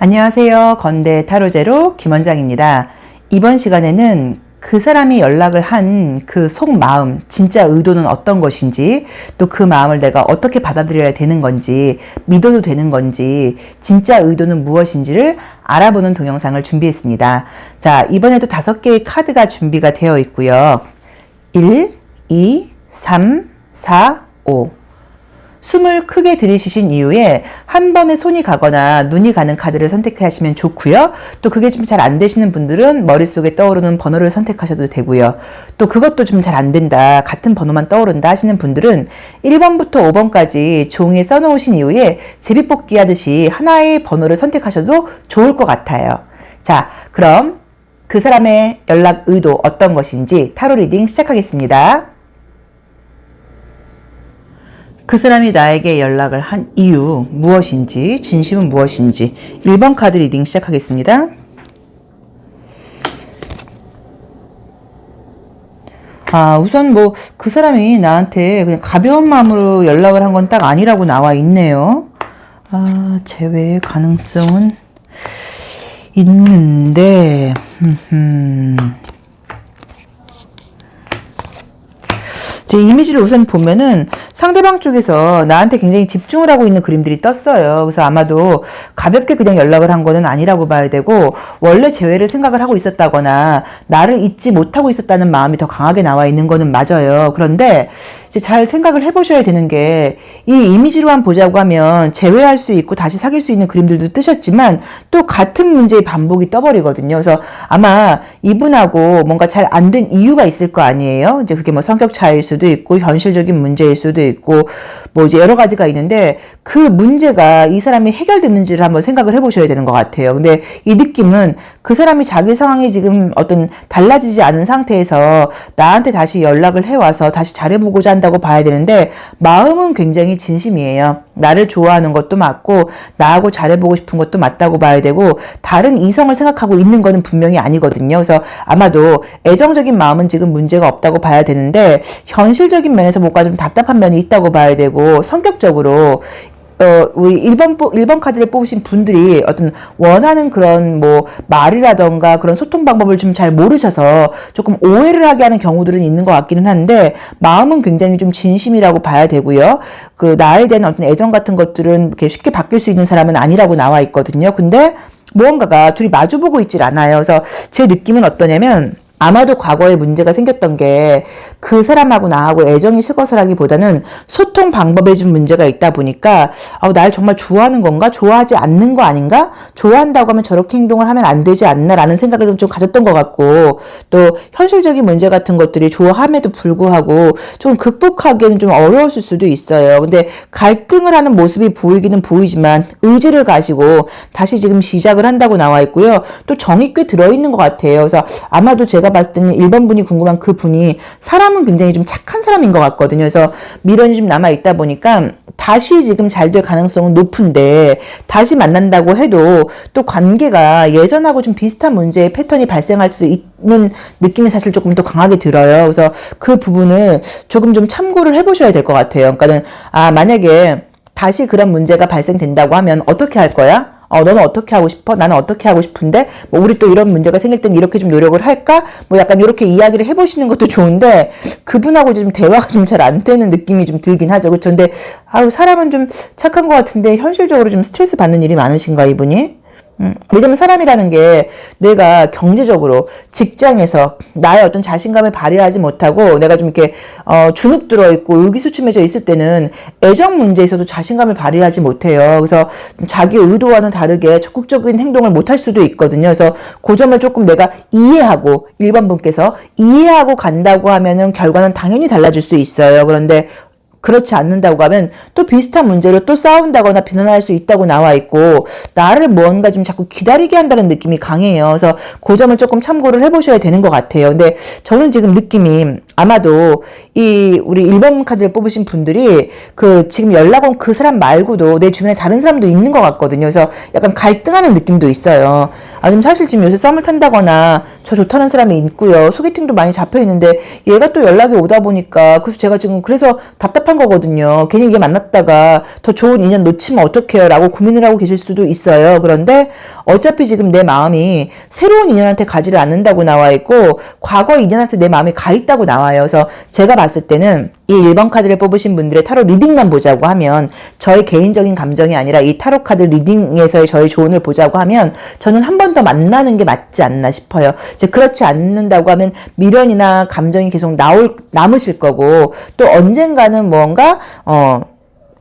안녕하세요. 건대 타로제로 김원장입니다. 이번 시간에는 그 사람이 연락을 한 그 속마음, 진짜 의도는 어떤 것인지, 또 그 마음을 내가 어떻게 받아들여야 되는 건지, 믿어도 되는 건지, 진짜 의도는 무엇인지를 알아보는 동영상을 준비했습니다. 자, 이번에도 5개의 카드가 준비가 되어 있고요. 1, 2, 3, 4, 5. 숨을 크게 들이쉬신 이후에 한 번에 손이 가거나 눈이 가는 카드를 선택하시면 좋고요. 또 그게 좀 잘 안 되시는 분들은 머릿속에 떠오르는 번호를 선택하셔도 되고요. 또 그것도 좀 잘 안 된다, 같은 번호만 떠오른다 하시는 분들은 1번부터 5번까지 종이에 써놓으신 이후에 제비뽑기 하듯이 하나의 번호를 선택하셔도 좋을 것 같아요. 자, 그럼 그 사람의 연락 의도 어떤 것인지 타로 리딩 시작하겠습니다. 그 사람이 나에게 연락을 한 이유 무엇인지, 진심은 무엇인지 1번 카드 리딩 시작하겠습니다. 우선 그 사람이 나한테 그냥 가벼운 마음으로 연락을 한 건 딱 아니라고 나와 있네요. 제외의 가능성은 있는데 제 이미지를 우선 보면은 상대방 쪽에서 나한테 굉장히 집중을 하고 있는 그림들이 떴어요. 그래서 아마도 가볍게 그냥 연락을 한 거는 아니라고 봐야 되고, 원래 재회를 생각을 하고 있었다거나 나를 잊지 못하고 있었다는 마음이 더 강하게 나와 있는 거는 맞아요. 그런데 이제 잘 생각을 해보셔야 되는 게, 이 이미지로만 보자고 하면 재회할 수 있고 다시 사귈 수 있는 그림들도 뜨셨지만 또 같은 문제의 반복이 떠버리거든요. 그래서 아마 이분하고 뭔가 잘 안 된 이유가 있을 거 아니에요. 이제 그게 성격 차이일 수도 있고 현실적인 문제일 수도 있고 이제 여러 가지가 있는데, 그 문제가 이 사람이 해결됐는지를 한번 생각을 해보셔야 되는 것 같아요. 근데 이 느낌은 그 사람이 자기 상황이 지금 어떤 달라지지 않은 상태에서 나한테 다시 연락을 해와서 다시 잘해보고자 한다고 봐야 되는데, 마음은 굉장히 진심이에요. 나를 좋아하는 것도 맞고 나하고 잘해보고 싶은 것도 맞다고 봐야 되고, 다른 이성을 생각하고 있는 거는 분명히 아니거든요. 그래서 아마도 애정적인 마음은 지금 문제가 없다고 봐야 되는데, 현실적인 면에서 뭔가 좀 답답한 면이 있다고 봐야 되고, 성격적으로 우리 1번 카드를 뽑으신 분들이 어떤 원하는 그런 말이라던가 그런 소통 방법을 좀 잘 모르셔서 조금 오해를 하게 하는 경우들은 있는 것 같기는 한데, 마음은 굉장히 좀 진심이라고 봐야 되고요. 나에 대한 어떤 애정 같은 것들은 이렇게 쉽게 바뀔 수 있는 사람은 아니라고 나와 있거든요. 근데 무언가가 둘이 마주보고 있질 않아요. 그래서 제 느낌은 어떠냐면, 아마도 과거에 문제가 생겼던 게 그 사람하고 나하고 애정이 식어서라기보다는 소통 방법에 좀 문제가 있다 보니까 날 정말 좋아하는 건가? 좋아하지 않는 거 아닌가? 좋아한다고 하면 저렇게 행동을 하면 안 되지 않나? 라는 생각을 좀 가졌던 것 같고, 또 현실적인 문제 같은 것들이 좋아함에도 불구하고 좀 극복하기에는 좀 어려웠을 수도 있어요. 근데 갈등을 하는 모습이 보이기는 보이지만 의지를 가지고 다시 지금 시작을 한다고 나와 있고요. 또 정이 꽤 들어있는 것 같아요. 그래서 아마도 제가 봤을 때는 1번 분이 궁금한 그 분이 사람은 굉장히 좀 착한 사람인 것 같거든요. 그래서 미련이 좀 남아있다 보니까 다시 지금 잘 될 가능성은 높은데, 다시 만난다고 해도 또 관계가 예전하고 좀 비슷한 문제의 패턴이 발생할 수 있는 느낌이 사실 조금 더 강하게 들어요. 그래서 그 부분을 조금 좀 참고를 해보셔야 될 것 같아요. 그러니까는 만약에 다시 그런 문제가 발생된다고 하면 어떻게 할 거야? 너는 어떻게 하고 싶어? 나는 어떻게 하고 싶은데, 우리 또 이런 문제가 생길 땐 이렇게 좀 노력을 할까? 약간 이렇게 이야기를 해보시는 것도 좋은데, 그분하고 좀 대화가 좀 잘 안 되는 느낌이 좀 들긴 하죠. 그렇죠? 근데, 사람은 좀 착한 것 같은데, 현실적으로 좀 스트레스 받는 일이 많으신가, 이분이? 왜냐면 사람이라는 게 내가 경제적으로 직장에서 나의 어떤 자신감을 발휘하지 못하고 내가 좀 이렇게 주눅 들어있고 의기소침해져 있을 때는 애정 문제에서도 자신감을 발휘하지 못해요. 그래서 자기 의도와는 다르게 적극적인 행동을 못할 수도 있거든요. 그래서 그 점을 조금 내가 이해하고, 1번 분께서 이해하고 간다고 하면은 결과는 당연히 달라질 수 있어요. 그런데 그렇지 않는다고 하면 또 비슷한 문제로 또 싸운다거나 비난할 수 있다고 나와 있고, 나를 뭔가 좀 자꾸 기다리게 한다는 느낌이 강해요. 그래서 그 점을 조금 참고를 해보셔야 되는 것 같아요. 근데 저는 지금 느낌이 아마도 우리 1번 카드를 뽑으신 분들이 지금 연락 온 그 사람 말고도 내 주변에 다른 사람도 있는 것 같거든요. 그래서 약간 갈등하는 느낌도 있어요. 지금 사실 지금 요새 썸을 탄다거나 저 좋다는 사람이 있고요. 소개팅도 많이 잡혀 있는데 얘가 또 연락이 오다 보니까 그래서 제가 지금 그래서 답답한 거거든요. 괜히 이게 만났다가 더 좋은 인연 놓치면 어떡해요? 라고 고민을 하고 계실 수도 있어요. 그런데 어차피 지금 내 마음이 새로운 인연한테 가지를 않는다고 나와 있고 과거 인연한테 내 마음이 가 있다고 나와요. 그래서 제가 봤을 때는 이 1번 카드를 뽑으신 분들의 타로 리딩만 보자고 하면 저의 개인적인 감정이 아니라 이 타로 카드 리딩에서의 저의 조언을 보자고 하면 저는 한 번 더 만나는 게 맞지 않나 싶어요. 이제 그렇지 않는다고 하면 미련이나 감정이 계속 남으실 거고 또 언젠가는 뭔가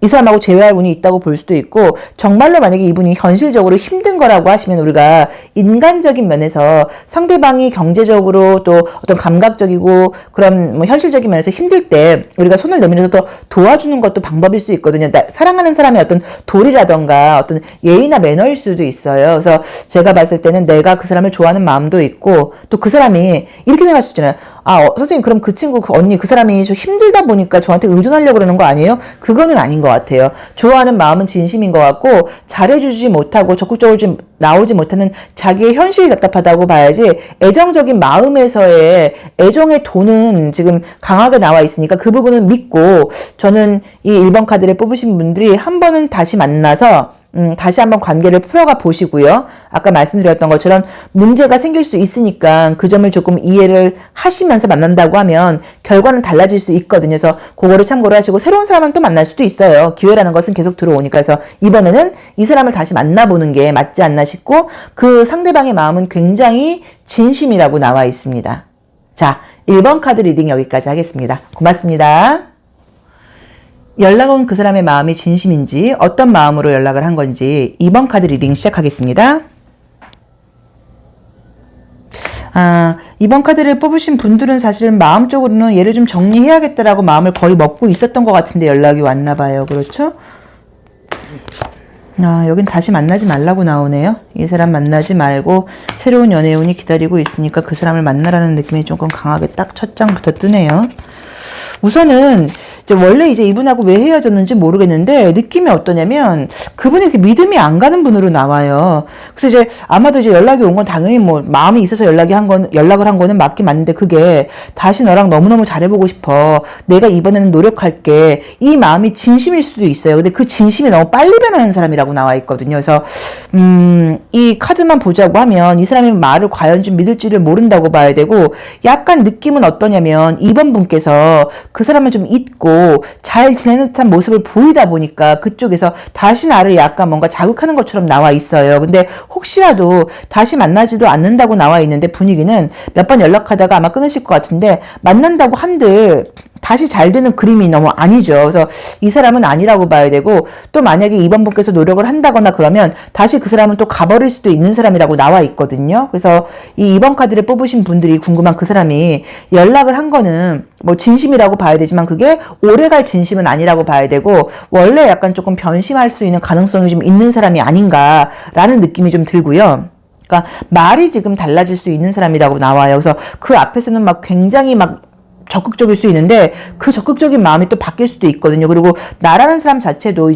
이 사람하고 재회할 운이 있다고 볼 수도 있고 정말로 만약에 이분이 현실적으로 힘든 거라고 하시면 우리가 인간적인 면에서 상대방이 경제적으로 또 어떤 감각적이고 그런 뭐 현실적인 면에서 힘들 때 우리가 손을 내밀어서 또 도와주는 것도 방법일 수 있거든요. 사랑하는 사람의 어떤 도리라던가 어떤 예의나 매너일 수도 있어요. 그래서 제가 봤을 때는 내가 그 사람을 좋아하는 마음도 있고 또 그 사람이 이렇게 생각할 수 있잖아요. 선생님 그럼 그 친구 그 언니 그 사람이 좀 힘들다 보니까 저한테 의존하려고 그러는 거 아니에요? 그거는 아닌 것 같아요. 좋아하는 마음은 진심인 것 같고 잘해주지 못하고 적극적으로 좀 나오지 못하는 자기의 현실이 답답하다고 봐야지 애정적인 마음에서의 애정의 돈은 지금 강하게 나와 있으니까 그 부분은 믿고 저는 이 1번 카드를 뽑으신 분들이 한 번은 다시 만나서 다시 한번 관계를 풀어가 보시고요. 아까 말씀드렸던 것처럼 문제가 생길 수 있으니까 그 점을 조금 이해를 하시면서 만난다고 하면 결과는 달라질 수 있거든요. 그래서 그거를 참고를 하시고 새로운 사람은 또 만날 수도 있어요. 기회라는 것은 계속 들어오니까. 그래서 이번에는 이 사람을 다시 만나보는 게 맞지 않나 싶고 그 상대방의 마음은 굉장히 진심이라고 나와 있습니다. 자, 1번 카드 리딩 여기까지 하겠습니다. 고맙습니다. 연락 온 그 사람의 마음이 진심인지 어떤 마음으로 연락을 한 건지 2번 카드 리딩 시작하겠습니다. 2번 카드를 뽑으신 분들은 사실은 마음적으로는 얘를 좀 정리해야겠다라고 마음을 거의 먹고 있었던 것 같은데 연락이 왔나 봐요. 그렇죠? 여긴 다시 만나지 말라고 나오네요. 이 사람 만나지 말고 새로운 연애운이 기다리고 있으니까 그 사람을 만나라는 느낌이 조금 강하게 딱 첫 장부터 뜨네요. 우선은 원래 이분하고 왜 헤어졌는지 모르겠는데 느낌이 어떠냐면 그분이 이렇게 믿음이 안 가는 분으로 나와요. 그래서 아마도 연락이 온 건 당연히 뭐 마음이 있어서 연락을 한 거는 맞긴 맞는데 그게 다시 너랑 너무너무 잘해보고 싶어. 내가 이번에는 노력할게. 이 마음이 진심일 수도 있어요. 근데 그 진심이 너무 빨리 변하는 사람이라고 나와 있거든요. 그래서 이 카드만 보자고 하면 이 사람의 말을 과연 좀 믿을지를 모른다고 봐야 되고 약간 느낌은 어떠냐면 2번 분께서 그 사람을 좀 잊고 잘 지내는 듯한 모습을 보이다 보니까 그쪽에서 다시 나를 약간 뭔가 자극하는 것처럼 나와 있어요. 근데 혹시라도 다시 만나지도 않는다고 나와 있는데 분위기는 몇 번 연락하다가 아마 끊으실 것 같은데 만난다고 한들 다시 잘 되는 그림이 너무 아니죠. 그래서 이 사람은 아니라고 봐야 되고 또 만약에 2번 분께서 노력을 한다거나 그러면 다시 그 사람은 또 가버릴 수도 있는 사람이라고 나와 있거든요. 그래서 이 2번 카드를 뽑으신 분들이 궁금한 그 사람이 연락을 한 거는 뭐 진심이라고 봐야 되지만 그게 오래갈 진심은 아니라고 봐야 되고 원래 약간 조금 변심할 수 있는 가능성이 좀 있는 사람이 아닌가라는 느낌이 좀 들고요. 그러니까 말이 지금 달라질 수 있는 사람이라고 나와요. 그래서 그 앞에서는 막 굉장히 막 적극적일 수 있는데 그 적극적인 마음이 또 바뀔 수도 있거든요. 그리고 나라는 사람 자체도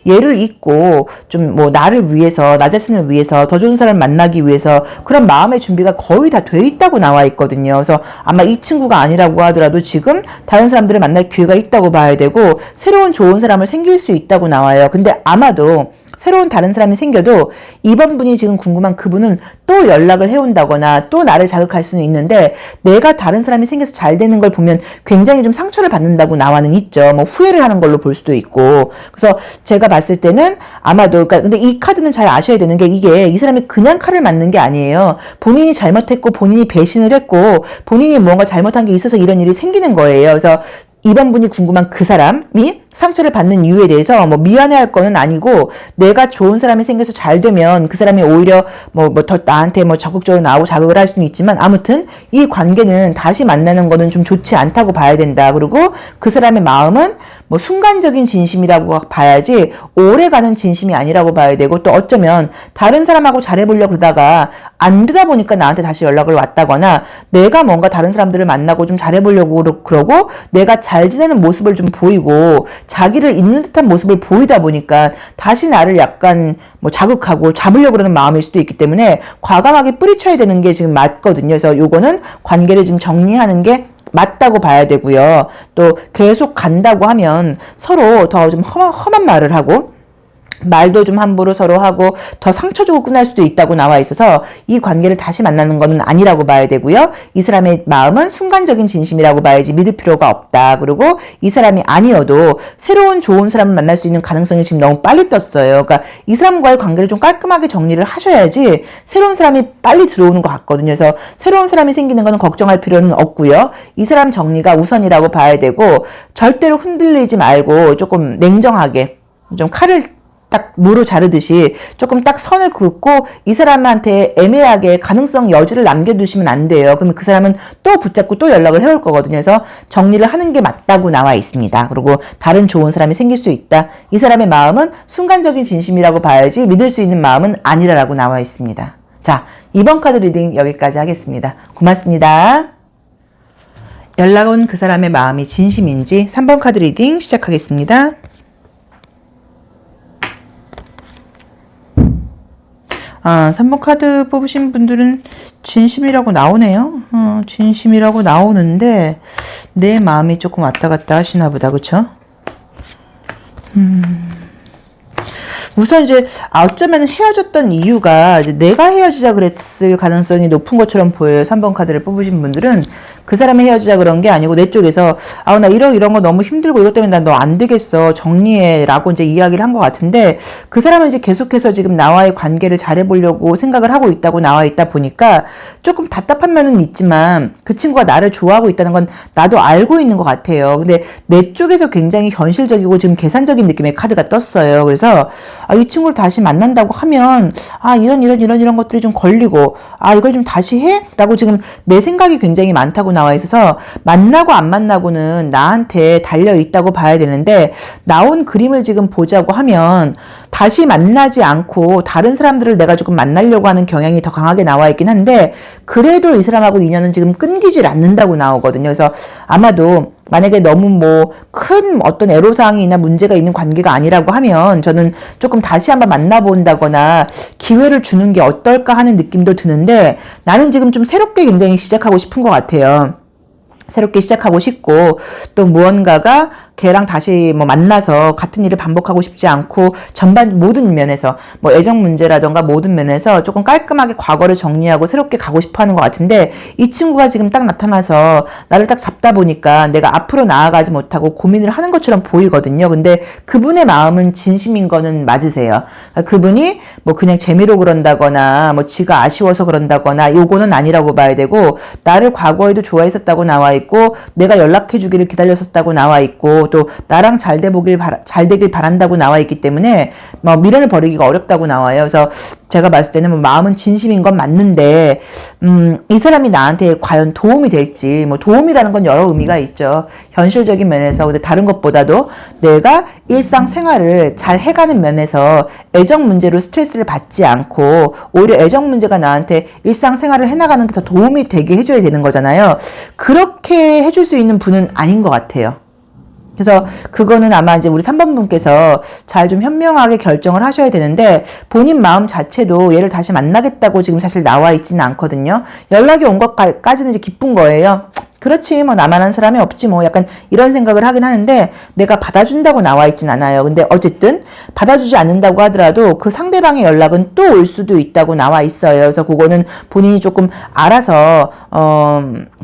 얘를 잊고 좀 뭐 나를 위해서 나 자신을 위해서 더 좋은 사람을 만나기 위해서 그런 마음의 준비가 거의 다 돼 있다고 나와 있거든요. 그래서 아마 이 친구가 아니라고 하더라도 지금 다른 사람들을 만날 기회가 있다고 봐야 되고 새로운 좋은 사람을 생길 수 있다고 나와요. 근데 아마도 새로운 다른 사람이 생겨도 이번 분이 지금 궁금한 그분은 또 연락을 해온다거나 또 나를 자극할 수는 있는데 내가 다른 사람이 생겨서 잘 되는 걸 보면 굉장히 좀 상처를 받는다고 나와는 있죠. 뭐 후회를 하는 걸로 볼 수도 있고. 그래서 제가 봤을 때는 아마도 근데 이 카드는 잘 아셔야 되는 게 이게 이 사람이 그냥 칼을 맞는 게 아니에요. 본인이 잘못했고 본인이 배신을 했고 본인이 뭔가 잘못한 게 있어서 이런 일이 생기는 거예요. 그래서 이번 분이 궁금한 그 사람이 상처를 받는 이유에 대해서 뭐 미안해할 거는 아니고 내가 좋은 사람이 생겨서 잘 되면 그 사람이 오히려 더 나한테 적극적으로 나오고 자극을 할 수는 있지만 아무튼 이 관계는 다시 만나는 거는 좀 좋지 않다고 봐야 된다. 그리고 그 사람의 마음은 뭐 순간적인 진심이라고 봐야지 오래가는 진심이 아니라고 봐야 되고, 또 어쩌면 다른 사람하고 잘해보려고 그러다가 안 되다 보니까 나한테 다시 연락을 왔다거나, 내가 뭔가 다른 사람들을 만나고 좀 잘해보려고 그러고 내가 잘 지내는 모습을 좀 보이고 자기를 있는 듯한 모습을 보이다 보니까 다시 나를 약간 뭐 자극하고 잡으려고 그러는 마음일 수도 있기 때문에 과감하게 뿌리쳐야 되는 게 지금 맞거든요. 그래서 요거는 관계를 지금 정리하는 게 맞다고 봐야 되고요. 또 계속 간다고 하면 서로 더 좀 험한 말을 하고, 말도 좀 함부로 서로 하고 더 상처 주고 끝날 수도 있다고 나와 있어서 이 관계를 다시 만나는 것은 아니라고 봐야 되고요. 이 사람의 마음은 순간적인 진심이라고 봐야지 믿을 필요가 없다. 그리고 이 사람이 아니어도 새로운 좋은 사람을 만날 수 있는 가능성이 지금 너무 빨리 떴어요. 그러니까 이 사람과의 관계를 좀 깔끔하게 정리를 하셔야지 새로운 사람이 빨리 들어오는 것 같거든요. 그래서 새로운 사람이 생기는 것은 걱정할 필요는 없고요. 이 사람 정리가 우선이라고 봐야 되고, 절대로 흔들리지 말고 조금 냉정하게 좀 칼을 딱 무로 자르듯이 조금 딱 선을 긋고 이 사람한테 애매하게 가능성 여지를 남겨두시면 안 돼요. 그러면 그 사람은 또 붙잡고 또 연락을 해올 거거든요. 그래서 정리를 하는 게 맞다고 나와 있습니다. 그리고 다른 좋은 사람이 생길 수 있다. 이 사람의 마음은 순간적인 진심이라고 봐야지 믿을 수 있는 마음은 아니라고 나와 있습니다. 자, 2번 카드 리딩 여기까지 하겠습니다. 고맙습니다. 연락 온 그 사람의 마음이 진심인지 3번 카드 리딩 시작하겠습니다. 3번 카드 뽑으신 분들은 진심이라고 나오네요. 진심이라고 나오는데 내 마음이 조금 왔다 갔다 하시나 보다. 그쵸? 우선 이제 어쩌면 헤어졌던 이유가 이제 내가 헤어지자 그랬을 가능성이 높은 것처럼 보여요. 3번 카드를 뽑으신 분들은 그 사람이 헤어지자 그런 게 아니고 내 쪽에서 나 이런 거 너무 힘들고 이것 때문에 나 너 안 되겠어 정리해 라고 이제 이야기를 한 것 같은데, 그 사람은 이제 계속해서 지금 나와의 관계를 잘해보려고 생각을 하고 있다고 나와 있다 보니까 조금 답답한 면은 있지만 그 친구가 나를 좋아하고 있다는 건 나도 알고 있는 것 같아요. 근데 내 쪽에서 굉장히 현실적이고 지금 계산적인 느낌의 카드가 떴어요. 그래서 이 친구를 다시 만난다고 하면 이런 것들이 좀 걸리고 이걸 좀 다시 해? 라고 지금 내 생각이 굉장히 많다고 나와 있어서 만나고 안 만나고는 나한테 달려 있다고 봐야 되는데, 나온 그림을 지금 보자고 하면 다시 만나지 않고 다른 사람들을 내가 조금 만나려고 하는 경향이 더 강하게 나와 있긴 한데, 그래도 이 사람하고 인연은 지금 끊기질 않는다고 나오거든요. 그래서 아마도 만약에 너무 뭐 큰 어떤 애로사항이나 문제가 있는 관계가 아니라고 하면 저는 조금 다시 한번 만나본다거나 기회를 주는 게 어떨까 하는 느낌도 드는데, 나는 지금 좀 새롭게 굉장히 시작하고 싶은 것 같아요. 새롭게 시작하고 싶고, 또 무언가가 걔랑 다시 뭐 만나서 같은 일을 반복하고 싶지 않고, 전반 모든 면에서 뭐 애정 문제라던가 모든 면에서 조금 깔끔하게 과거를 정리하고 새롭게 가고 싶어 하는 것 같은데, 이 친구가 지금 딱 나타나서 나를 딱 잡다 보니까 내가 앞으로 나아가지 못하고 고민을 하는 것처럼 보이거든요. 근데 그분의 마음은 진심인 거는 맞으세요. 그러니까 그분이 뭐 그냥 재미로 그런다거나 뭐 지가 아쉬워서 그런다거나 요거는 아니라고 봐야 되고, 나를 과거에도 좋아했었다고 나와 있고, 내가 연락해 주기를 기다렸었다고 나와 있고, 또 나랑 잘 되길 바란다고 나와 있기 때문에 뭐 미련을 버리기가 어렵다고 나와요. 그래서 제가 봤을 때는 뭐 마음은 진심인 건 맞는데, 이 사람이 나한테 과연 도움이 될지, 뭐 도움이라는 건 여러 의미가 있죠. 현실적인 면에서. 근데 다른 것보다도 내가 일상생활을 잘 해가는 면에서 애정 문제로 스트레스를 받지 않고 오히려 애정 문제가 나한테 일상생활을 해나가는 데 더 도움이 되게 해줘야 되는 거잖아요. 그렇게 해줄 수 있는 분은 아닌 것 같아요. 그래서 그거는 아마 이제 우리 3번 분께서 잘 좀 현명하게 결정을 하셔야 되는데, 본인 마음 자체도 얘를 다시 만나겠다고 지금 사실 나와 있지는 않거든요. 연락이 온 것까지는 이제 기쁜 거예요. 그렇지 뭐 나만한 사람이 없지 뭐 약간 이런 생각을 하긴 하는데, 내가 받아준다고 나와 있진 않아요. 근데 어쨌든 받아주지 않는다고 하더라도 그 상대방의 연락은 또 올 수도 있다고 나와 있어요. 그래서 그거는 본인이 조금 알아서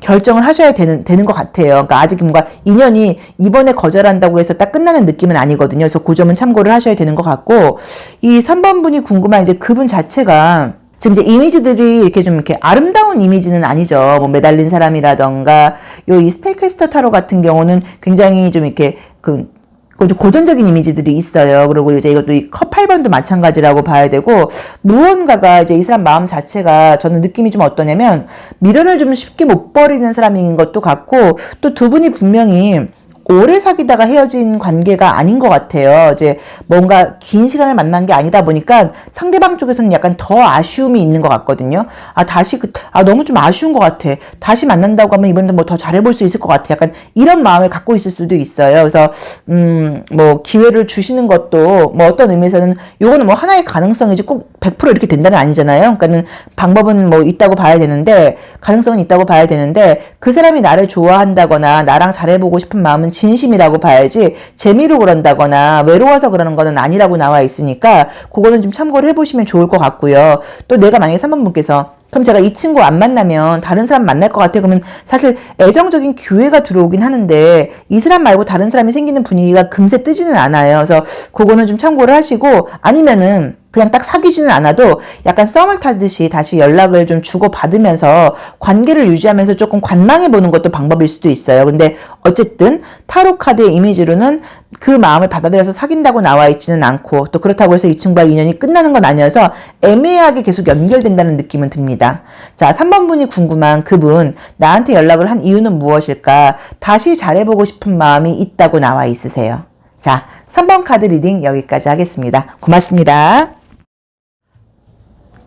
결정을 하셔야 되는 것 같아요. 그러니까 아직 뭔가 인연이 이번에 거절한다고 해서 딱 끝나는 느낌은 아니거든요. 그래서 그 점은 참고를 하셔야 되는 것 같고, 이 3번 분이 궁금한 이제 그분 자체가 지금 이제 이미지들이 이렇게 좀 이렇게 아름다운 이미지는 아니죠. 뭐 매달린 사람이라던가, 이 스펠캐스터 타로 같은 경우는 굉장히 좀 이렇게 좀 고전적인 이미지들이 있어요. 그리고 이제 이것도 이 컵 8번도 마찬가지라고 봐야 되고, 무언가가 이제 이 사람 마음 자체가 저는 느낌이 좀 어떠냐면 미련을 좀 쉽게 못 버리는 사람인 것도 같고, 또 두 분이 분명히 오래 사귀다가 헤어진 관계가 아닌 것 같아요. 이제 뭔가 긴 시간을 만난 게 아니다 보니까 상대방 쪽에서는 약간 더 아쉬움이 있는 것 같거든요. 너무 좀 아쉬운 것 같아. 다시 만난다고 하면 이번에 뭐 더 잘해볼 수 있을 것 같아. 약간 이런 마음을 갖고 있을 수도 있어요. 그래서, 뭐 기회를 주시는 것도 뭐 어떤 의미에서는 요거는 뭐 하나의 가능성이지 꼭 100% 이렇게 된다는 아니잖아요. 그러니까는 방법은 뭐 있다고 봐야 되는데, 가능성은 있다고 봐야 되는데, 그 사람이 나를 좋아한다거나 나랑 잘해보고 싶은 마음은 진심이라고 봐야지 재미로 그런다거나 외로워서 그러는 거는 아니라고 나와 있으니까 그거는 좀 참고를 해보시면 좋을 것 같고요. 또 내가 만약에 3번 분께서 그럼 제가 이 친구 안 만나면 다른 사람 만날 것 같아요. 그러면 사실 애정적인 기회가 들어오긴 하는데 이 사람 말고 다른 사람이 생기는 분위기가 금세 뜨지는 않아요. 그래서 그거는 좀 참고를 하시고 아니면은 그냥 딱 사귀지는 않아도 약간 썸을 타듯이 다시 연락을 좀 주고받으면서 관계를 유지하면서 조금 관망해 보는 것도 방법일 수도 있어요. 근데 어쨌든 타로 카드의 이미지로는 그 마음을 받아들여서 사귄다고 나와 있지는 않고 또 그렇다고 해서 이 친구와 인연이 끝나는 건 아니어서 애매하게 계속 연결된다는 느낌은 듭니다. 자, 3번 분이 궁금한 그분 나한테 연락을 한 이유는 무엇일까? 다시 잘해보고 싶은 마음이 있다고 나와 있으세요. 자, 3번 카드 리딩 여기까지 하겠습니다. 고맙습니다.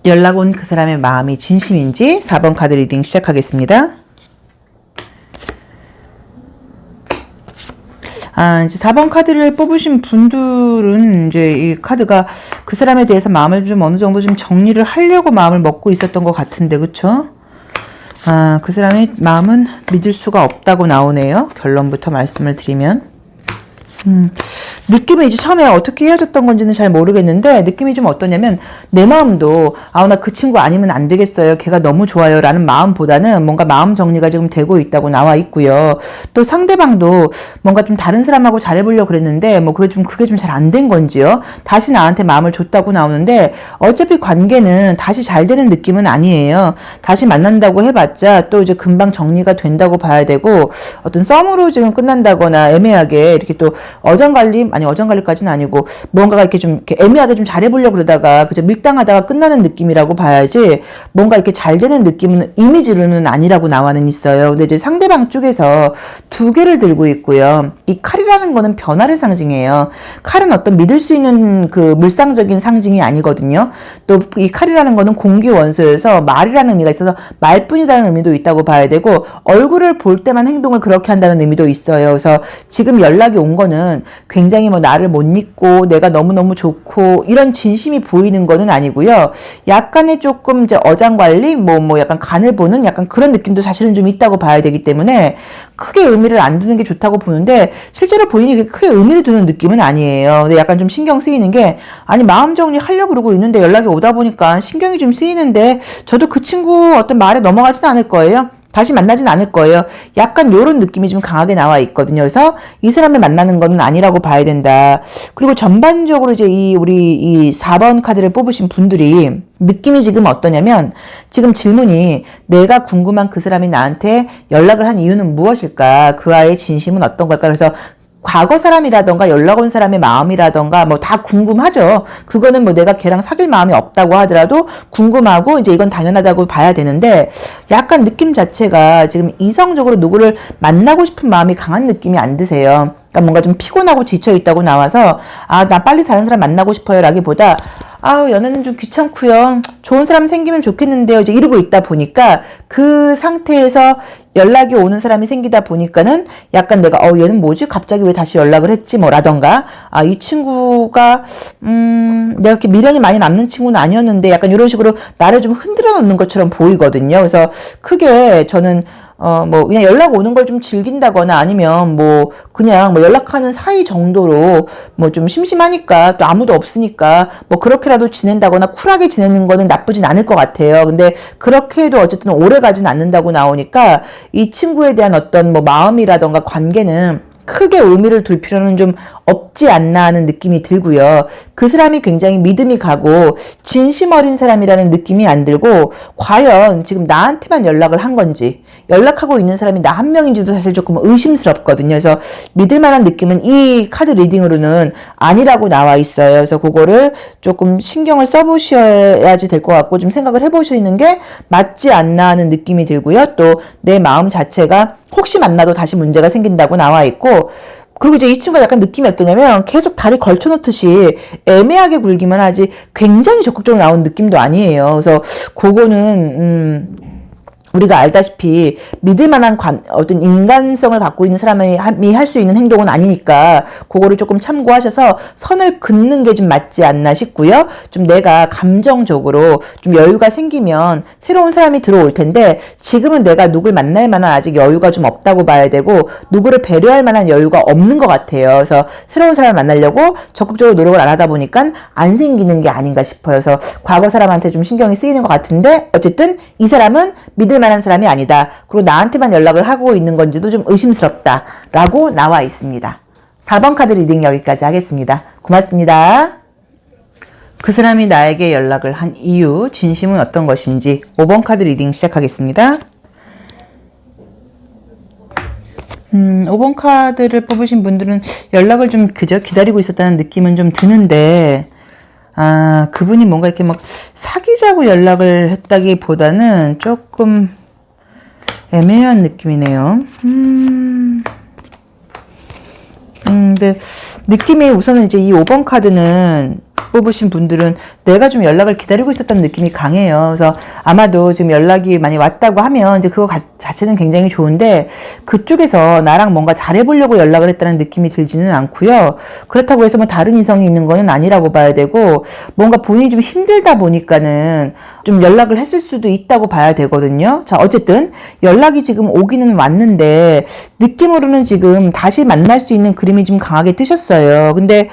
연락 온 그 사람의 마음이 진심인지 4번 카드 리딩 시작하겠습니다. 이제 4번 카드를 뽑으신 분들은 이제 이 카드가 그 사람에 대해서 마음을 좀 어느 정도 좀 정리를 하려고 마음을 먹고 있었던 것 같은데, 그쵸? 그 사람의 마음은 믿을 수가 없다고 나오네요. 결론부터 말씀을 드리면. 느낌은 이제 처음에 어떻게 헤어졌던 건지는 잘 모르겠는데 느낌이 좀 어떠냐면 내 마음도 나 그 친구 아니면 안 되겠어요. 걔가 너무 좋아요. 라는 마음보다는 뭔가 마음 정리가 지금 되고 있다고 나와 있고요. 또 상대방도 뭔가 좀 다른 사람하고 잘해보려고 그랬는데 뭐 그게 좀 잘 안 된 건지요. 다시 나한테 마음을 줬다고 나오는데 어차피 관계는 다시 잘 되는 느낌은 아니에요. 다시 만난다고 해봤자 또 이제 금방 정리가 된다고 봐야 되고 어떤 썸으로 지금 끝난다거나 애매하게 이렇게 또 어정갈림까지는 아니고 뭔가가 이렇게 좀 이렇게 애매하게 좀 잘해보려고 그러다가 그저 밀당하다가 끝나는 느낌이라고 봐야지 뭔가 이렇게 잘 되는 느낌은 이미지로는 아니라고 나와는 있어요. 근데 이제 상대방 쪽에서 두 개를 들고 있고요. 이 칼이라는 거는 변화를 상징해요. 칼은 어떤 믿을 수 있는 그 물상적인 상징이 아니거든요. 또 이 칼이라는 거는 공기 원소여서 말이라는 의미가 있어서 말뿐이라는 의미도 있다고 봐야 되고 얼굴을 볼 때만 행동을 그렇게 한다는 의미도 있어요. 그래서 지금 연락이 온 거는 굉장히 뭐 나를 못 잊고 내가 너무너무 좋고 이런 진심이 보이는 거는 아니고요. 약간의 조금 이제 어장관리 뭐 약간 간을 보는 약간 그런 느낌도 사실은 좀 있다고 봐야 되기 때문에 크게 의미를 안 두는 게 좋다고 보는데 실제로 본인이 크게 의미를 두는 느낌은 아니에요. 근데 약간 좀 신경 쓰이는 게 아니 마음 정리 하려고 그러고 있는데 연락이 오다 보니까 신경이 좀 쓰이는데 저도 그 친구 어떤 말에 넘어가진 않을 거예요. 다시 만나진 않을 거예요. 약간 요런 느낌이 좀 강하게 나와 있거든요. 그래서 이 사람을 만나는 건 아니라고 봐야 된다. 그리고 전반적으로 이제 우리 이 4번 카드를 뽑으신 분들이 느낌이 지금 어떠냐면 지금 질문이 내가 궁금한 그 사람이 나한테 연락을 한 이유는 무엇일까? 그와의 진심은 어떤 걸까? 그래서 과거 사람이라던가 연락 온 사람의 마음이라던가 뭐 다 궁금하죠. 그거는 뭐 내가 걔랑 사귈 마음이 없다고 하더라도 궁금하고 이제 이건 당연하다고 봐야 되는데 약간 느낌 자체가 지금 이성적으로 누구를 만나고 싶은 마음이 강한 느낌이 안 드세요. 그러니까 뭔가 좀 피곤하고 지쳐 있다고 나와서 나 빨리 다른 사람 만나고 싶어요 라기보다 연애는 좀 귀찮고요. 좋은 사람 생기면 좋겠는데요. 이제 이러고 있다 보니까 그 상태에서 연락이 오는 사람이 생기다 보니까는 약간 내가 얘는 뭐지? 갑자기 왜 다시 연락을 했지? 라던가 이 친구가 내가 이렇게 미련이 많이 남는 친구는 아니었는데 약간 이런 식으로 나를 좀 흔들어 놓는 것처럼 보이거든요. 그래서 크게 저는 그냥 연락 오는 걸 좀 즐긴다거나 아니면 그냥 연락하는 사이 정도로 좀 심심하니까 또 아무도 없으니까 그렇게라도 지낸다거나 쿨하게 지내는 거는 나쁘진 않을 것 같아요. 근데 그렇게 해도 어쨌든 오래 가진 않는다고 나오니까 이 친구에 대한 어떤 마음이라던가 관계는 크게 의미를 둘 필요는 좀 없지 않나 하는 느낌이 들고요. 그 사람이 굉장히 믿음이 가고 진심 어린 사람이라는 느낌이 안 들고 과연 지금 나한테만 연락을 한 건지 연락하고 있는 사람이 나 한 명인지도 사실 조금 의심스럽거든요. 그래서 믿을 만한 느낌은 이 카드 리딩으로는 아니라고 나와 있어요. 그래서 그거를 조금 신경을 써보셔야지 될 것 같고 좀 생각을 해보시는 게 맞지 않나 하는 느낌이 들고요. 또 내 마음 자체가 혹시 만나도 다시 문제가 생긴다고 나와 있고, 그리고 이제 이 친구가 약간 느낌이 어떠냐면 계속 다리 걸쳐놓듯이 애매하게 굴기만 하지 굉장히 적극적으로 나온 느낌도 아니에요. 그래서 그거는 우리가 알다시피 믿을 만한 어떤 인간성을 갖고 있는 사람이 할 수 있는 행동은 아니니까 그거를 조금 참고하셔서 선을 긋는 게 좀 맞지 않나 싶고요. 좀 내가 감정적으로 좀 여유가 생기면 새로운 사람이 들어올 텐데 지금은 내가 누굴 만날 만한 아직 여유가 좀 없다고 봐야 되고 누구를 배려할 만한 여유가 없는 것 같아요. 그래서 새로운 사람을 만나려고 적극적으로 노력을 안 하다 보니까 안 생기는 게 아닌가 싶어요. 그래서 과거 사람한테 좀 신경이 쓰이는 것 같은데 어쨌든 이 사람은 믿을 만한 사람이 아니다. 그리고 나한테만 연락을 하고 있는 건지도 좀 의심스럽다. 라고 나와 있습니다. 4번 카드 리딩 여기까지 하겠습니다. 고맙습니다. 그 사람이 나에게 연락을 한 이유, 진심은 어떤 것인지 5번 카드 리딩 시작하겠습니다. 5번 카드를 뽑으신 분들은 연락을 좀 그저 기다리고 있었다는 느낌은 좀 드는데 그분이 뭔가 이렇게 막 사귀자고 연락을 했다기보다는 조금 애매한 느낌이네요. 근데 느낌이 우선은 이제 이 5번 카드는 뽑으신 분들은 내가 좀 연락을 기다리고 있었다는 느낌이 강해요. 그래서 아마도 지금 연락이 많이 왔다고 하면 이제 그거 자체는 굉장히 좋은데 그쪽에서 나랑 뭔가 잘해보려고 연락을 했다는 느낌이 들지는 않고요. 그렇다고 해서 뭐 다른 이성이 있는 거는 아니라고 봐야 되고 뭔가 본인이 좀 힘들다 보니까는 좀 연락을 했을 수도 있다고 봐야 되거든요. 자, 어쨌든 연락이 지금 오기는 왔는데 느낌으로는 지금 다시 만날 수 있는 그림이 좀 강하게 뜨셨어요. 근데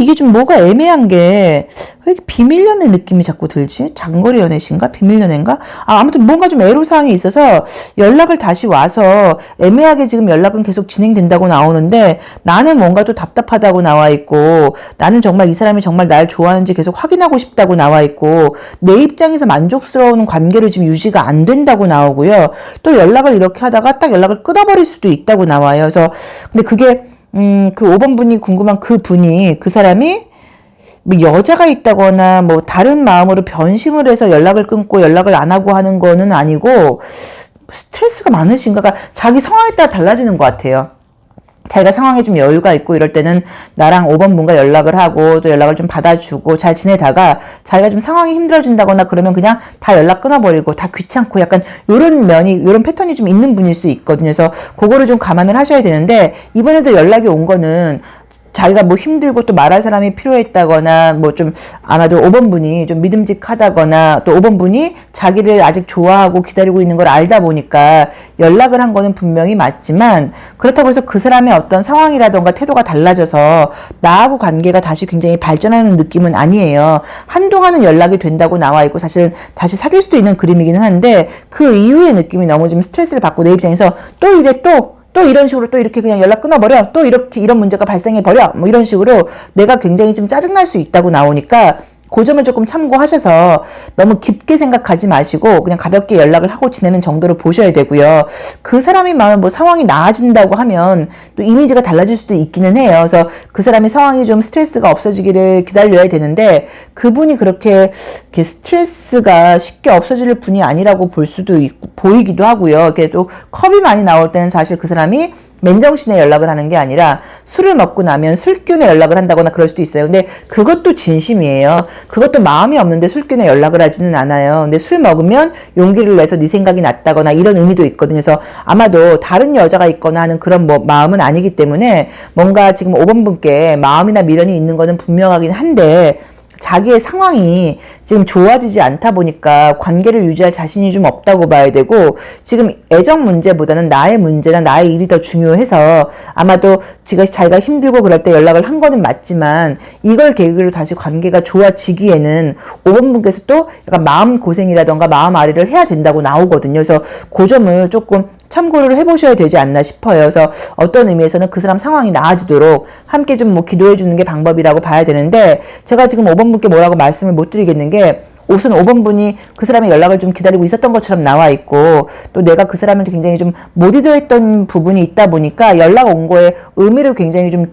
이게 좀 뭐가 애매한 게, 왜 이렇게 비밀 연애 느낌이 자꾸 들지? 장거리 연애신가? 비밀 연애인가? 아무튼 뭔가 좀 애로사항이 있어서 연락을 다시 와서 애매하게 지금 연락은 계속 진행된다고 나오는데 나는 뭔가 또 답답하다고 나와 있고 나는 정말 이 사람이 정말 날 좋아하는지 계속 확인하고 싶다고 나와 있고 내 입장에서 만족스러운 관계를 지금 유지가 안 된다고 나오고요. 또 연락을 이렇게 하다가 딱 연락을 끊어버릴 수도 있다고 나와요. 그래서 근데 그게 그 5번 분이 궁금한 그 분이, 그 사람이 뭐 여자가 있다거나 뭐 다른 마음으로 변심을 해서 연락을 끊고 연락을 안 하고 하는 거는 아니고 스트레스가 많으신가가 자기 상황에 따라 달라지는 것 같아요. 자기가 상황에 좀 여유가 있고 이럴 때는 나랑 5번 분과 연락을 하고 또 연락을 좀 받아주고 잘 지내다가 자기가 좀 상황이 힘들어진다거나 그러면 그냥 다 연락 끊어버리고 다 귀찮고 약간 요런 패턴이 좀 있는 분일 수 있거든요. 그래서 그거를 좀 감안을 하셔야 되는데 이번에도 연락이 온 거는 자기가 뭐 힘들고 또 말할 사람이 필요했다거나 뭐 좀 아마도 5번 분이 좀 믿음직하다거나 또 5번 분이 자기를 아직 좋아하고 기다리고 있는 걸 알다 보니까 연락을 한 거는 분명히 맞지만 그렇다고 해서 그 사람의 어떤 상황이라던가 태도가 달라져서 나하고 관계가 다시 굉장히 발전하는 느낌은 아니에요. 한동안은 연락이 된다고 나와 있고 사실 다시 사귈 수도 있는 그림이기는 한데 그 이후의 느낌이 너무 좀 스트레스를 받고 내 입장에서 또 이래 또 이런 식으로 또 이렇게 그냥 연락 끊어버려. 또 이렇게 이런 문제가 발생해버려. 뭐 이런 식으로 내가 굉장히 좀 짜증날 수 있다고 나오니까 그 점을 조금 참고하셔서 너무 깊게 생각하지 마시고 그냥 가볍게 연락을 하고 지내는 정도로 보셔야 되고요. 그 사람이 뭐 상황이 나아진다고 하면 또 이미지가 달라질 수도 있기는 해요. 그래서 그 사람의 상황이 좀 스트레스가 없어지기를 기다려야 되는데 그분이 그렇게 스트레스가 쉽게 없어질 분이 아니라고 볼 수도 있고 보이기도 하고요. 이렇게 또 컵이 많이 나올 때는 사실 그 사람이 맨정신에 연락을 하는 게 아니라 술을 먹고 나면 술균에 연락을 한다거나 그럴 수도 있어요. 근데 그것도 진심이에요. 그것도 마음이 없는데 술균에 연락을 하지는 않아요. 근데 술 먹으면 용기를 내서 네 생각이 났다거나 이런 의미도 있거든요. 그래서 아마도 다른 여자가 있거나 하는 그런 뭐 마음은 아니기 때문에 뭔가 지금 5번 분께 마음이나 미련이 있는 거는 분명하긴 한데 자기의 상황이 지금 좋아지지 않다 보니까 관계를 유지할 자신이 좀 없다고 봐야 되고 지금 애정 문제보다는 나의 문제나 나의 일이 더 중요해서 아마도 자기가 힘들고 그럴 때 연락을 한 거는 맞지만 이걸 계기로 다시 관계가 좋아지기에는 5번 분께서 또 약간 마음고생이라던가 마음 아리를 해야 된다고 나오거든요. 그래서 그 점을 조금 참고를 해보셔야 되지 않나 싶어요. 그래서 어떤 의미에서는 그 사람 상황이 나아지도록 함께 좀 뭐 기도해 주는 게 방법이라고 봐야 되는데 제가 지금 5번 분께 뭐라고 말씀을 못 드리겠는 게 우선 5번 분이 그 사람의 연락을 좀 기다리고 있었던 것처럼 나와 있고 또 내가 그 사람한테 굉장히 좀 못 이도했던 부분이 있다 보니까 연락 온 거에 의미를 굉장히 좀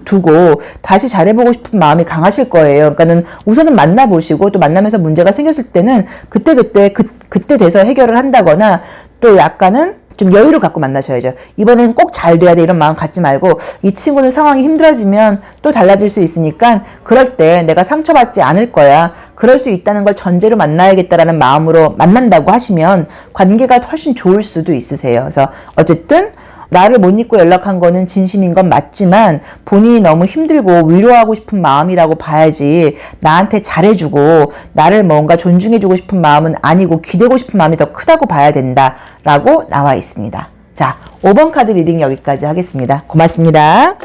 두고 다시 잘해보고 싶은 마음이 강하실 거예요. 그러니까는 우선은 만나보시고 또 만나면서 문제가 생겼을 때는 그때 돼서 해결을 한다거나 또 약간은 좀 여유를 갖고 만나셔야죠. 이번엔 꼭 잘 돼야 돼 이런 마음 갖지 말고 이 친구는 상황이 힘들어지면 또 달라질 수 있으니까 그럴 때 내가 상처받지 않을 거야. 그럴 수 있다는 걸 전제로 만나야겠다라는 마음으로 만난다고 하시면 관계가 훨씬 좋을 수도 있으세요. 그래서 어쨌든 나를 못 잊고 연락한 거는 진심인 건 맞지만 본인이 너무 힘들고 위로하고 싶은 마음이라고 봐야지 나한테 잘해주고 나를 뭔가 존중해주고 싶은 마음은 아니고 기대고 싶은 마음이 더 크다고 봐야 된다라고 나와 있습니다. 자, 5번 카드 리딩 여기까지 하겠습니다. 고맙습니다.